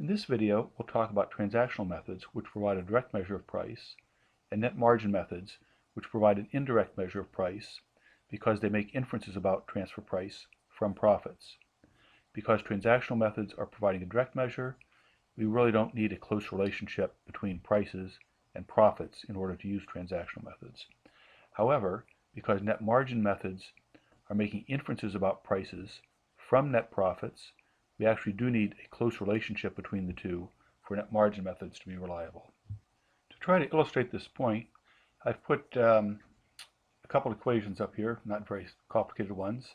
In this video, we'll talk about transactional methods, which provide a direct measure of price, and net margin methods, which provide an indirect measure of price because they make inferences about transfer price from profits. Because transactional methods are providing a direct measure, we really don't need a close relationship between prices and profits in order to use transactional methods. However, because net margin methods are making inferences about prices from net profits, we actually do need a close relationship between the two for net margin methods to be reliable. To try to illustrate this point, I've put a couple equations up here, not very complicated ones.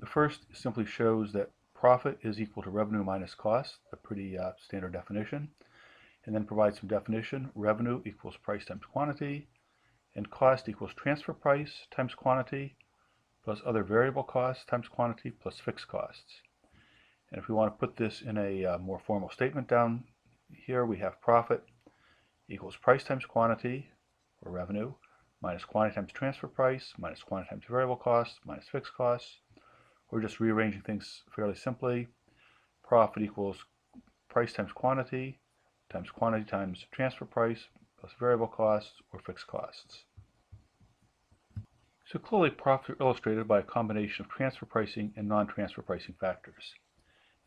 The first simply shows that profit is equal to revenue minus cost, a pretty standard definition, and then provides some definition. Revenue equals price times quantity, and cost equals transfer price times quantity, plus other variable costs times quantity, plus fixed costs. And if we want to put this in a more formal statement down here, we have profit equals price times quantity, or revenue, minus quantity times transfer price, minus quantity times variable costs, minus fixed costs. We're just rearranging things fairly simply. Profit equals price times quantity times transfer price, plus variable costs or fixed costs. So clearly profits are illustrated by a combination of transfer pricing and non-transfer pricing factors.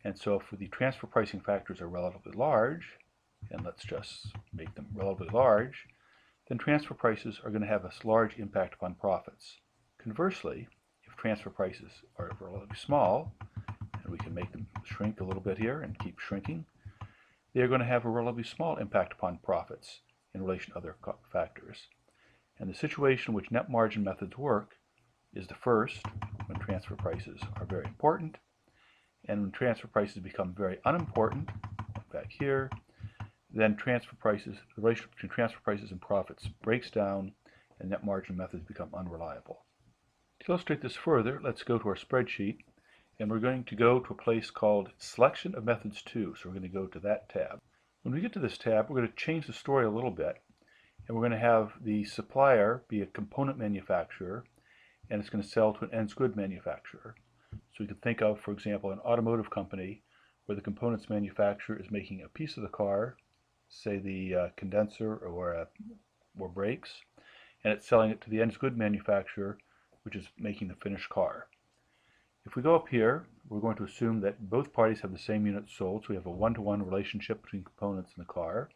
And so if the transfer pricing factors are relatively large, and let's just make them relatively large, then transfer prices are going to have a large impact upon profits. Conversely, if transfer prices are relatively small, and we can make them shrink a little bit here and keep shrinking, they are going to have a relatively small impact upon profits in relation to other factors. And the situation in which net margin methods work is the first, when transfer prices are very important, and when transfer prices become very unimportant, back here, then the relationship between transfer prices and profits breaks down and net margin methods become unreliable. To illustrate this further, let's go to our spreadsheet, and we're going to go to a place called Selection of Methods 2, so we're going to go to that tab. When we get to this tab, we're going to change the story a little bit, and we're going to have the supplier be a component manufacturer, and it's going to sell to an ends good manufacturer. So we could think of, for example, an automotive company where the components manufacturer is making a piece of the car, say the condenser or brakes, and it's selling it to the ends good manufacturer, which is making the finished car. If we go up here, we're going to assume that both parties have the same units sold, so we have a one-to-one relationship between components and the car.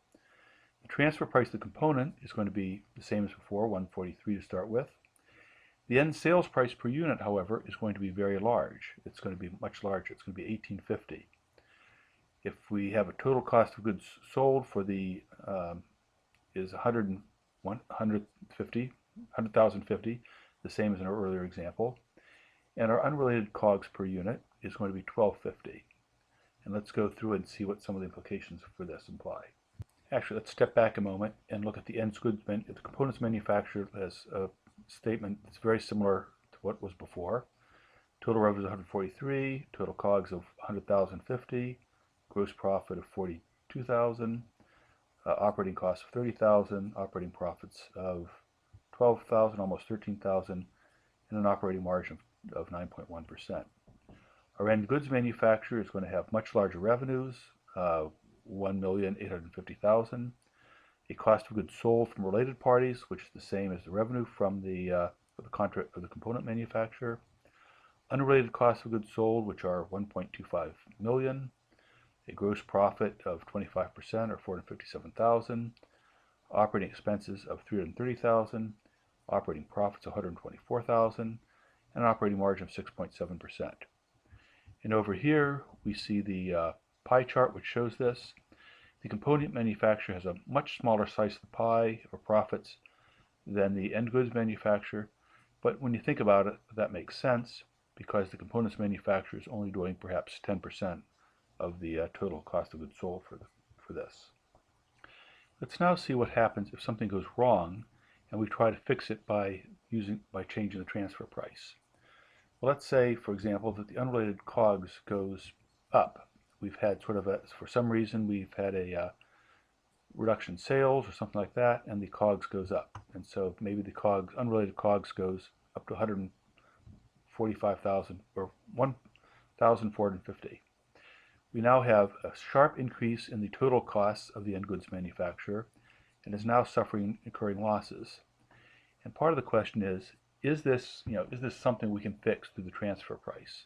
The transfer price of the component is going to be the same as before, 143 to start with. The end sales price per unit, however, is going to be very large. It's going to be much larger. It's going to be $18.50. If we have a total cost of goods sold for the is $100,050, the same as in our earlier example, and our unrelated COGS per unit is going to be $12.50. And let's go through and see what some of the implications for this imply. Actually, let's step back a moment and look at the ends goods. The components manufacturer has a statement that's very similar to what was before. Total revenue is 143, total COGS of 100,050, gross profit of 42,000, operating costs of 30,000, operating profits of 12,000, almost 13,000, and an operating margin of 9.1%. Our end goods manufacturer is going to have much larger revenues, 1,850,000. A cost of goods sold from related parties, which is the same as the revenue from the contract of the component manufacturer. Unrelated costs of goods sold, which are 1.25 million. A gross profit of 25%, or 457,000. Operating expenses of 330,000. Operating profits 124,000, and an operating margin of 6.7%. And over here we see the pie chart which shows this. The component manufacturer has a much smaller slice of the pie or profits than the end goods manufacturer, but when you think about it, that makes sense because the components manufacturer is only doing perhaps 10% of the total cost of goods sold for this. Let's now see what happens if something goes wrong and we try to fix it by changing the transfer price. Well, let's say, for example, that the unrelated COGS goes up. We've had for some reason, we've had a reduction in sales or something like that, and the COGS goes up. And so maybe the unrelated COGS goes up to 145,000 or 1,450. we now have a sharp increase in the total costs of the end goods manufacturer and is now incurring losses. And part of the question is this something we can fix through the transfer price?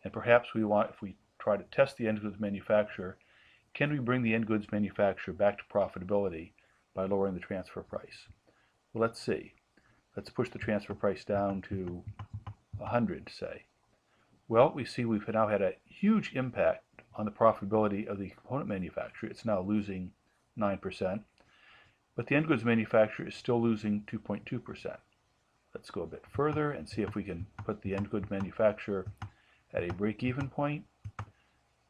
And perhaps if we try to test the end goods manufacturer, can we bring the end goods manufacturer back to profitability by lowering the transfer price? Well, let's see. Let's push the transfer price down to 100, say. Well, we see we've now had a huge impact on the profitability of the component manufacturer. It's now losing 9%, but the end goods manufacturer is still losing 2.2%. Let's go a bit further and see if we can put the end goods manufacturer at a break-even point.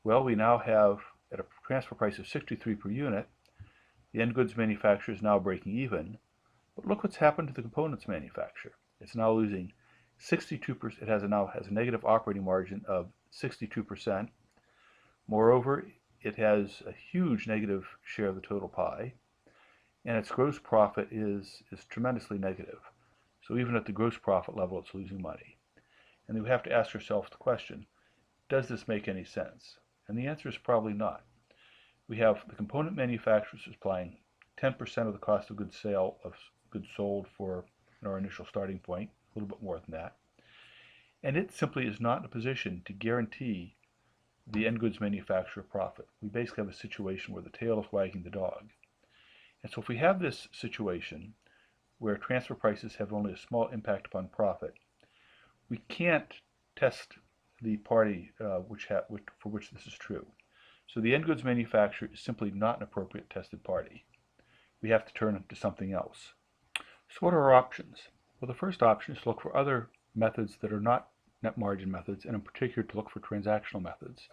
Well, we now have, at a transfer price of 63 per unit, the end goods manufacturer is now breaking even. But look what's happened to the components manufacturer. It's now losing 62%. It now has a negative operating margin of 62%. Moreover, it has a huge negative share of the total pie, and its gross profit is tremendously negative. So even at the gross profit level, it's losing money. And then we have to ask ourselves the question, does this make any sense? And the answer is probably not. We have the component manufacturers supplying 10% of the cost of goods sold for our initial starting point, a little bit more than that. And it simply is not in a position to guarantee the end goods manufacturer profit. We basically have a situation where the tail is wagging the dog. And so if we have this situation where transfer prices have only a small impact upon profit, we can't test the party for which this is true. So the end goods manufacturer is simply not an appropriate tested party. We have to turn to something else. So what are our options? Well, the first option is to look for other methods that are not net margin methods, and in particular to look for transactional methods.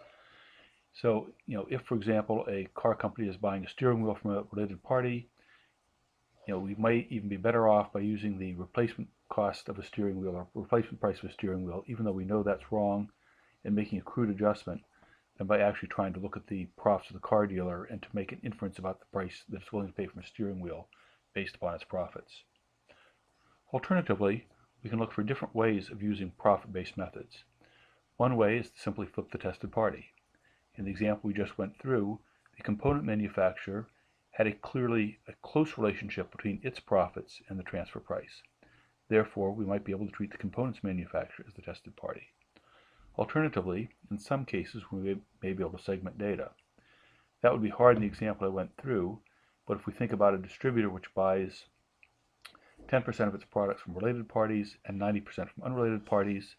So, if, for example, a car company is buying a steering wheel from a related party, we might even be better off by using the replacement cost of a steering wheel or replacement price of a steering wheel, even though we know that's wrong, and making a crude adjustment, than by actually trying to look at the profits of the car dealer and to make an inference about the price that it's willing to pay for a steering wheel based upon its profits. Alternatively, we can look for different ways of using profit-based methods. One way is to simply flip the tested party. In the example we just went through, the component manufacturer had a close relationship between its profits and the transfer price. Therefore, we might be able to treat the components manufacturer as the tested party. Alternatively, in some cases, we may be able to segment data. That would be hard in the example I went through, but if we think about a distributor which buys 10% of its products from related parties and 90% from unrelated parties,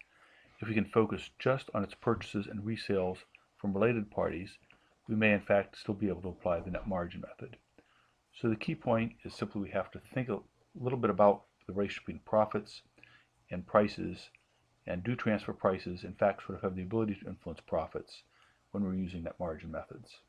if we can focus just on its purchases and resales from related parties, we may in fact still be able to apply the net margin method. So the key point is simply we have to think a little bit about the ratio between profits and prices, and do transfer prices in fact sort of have the ability to influence profits when we're using net margin methods.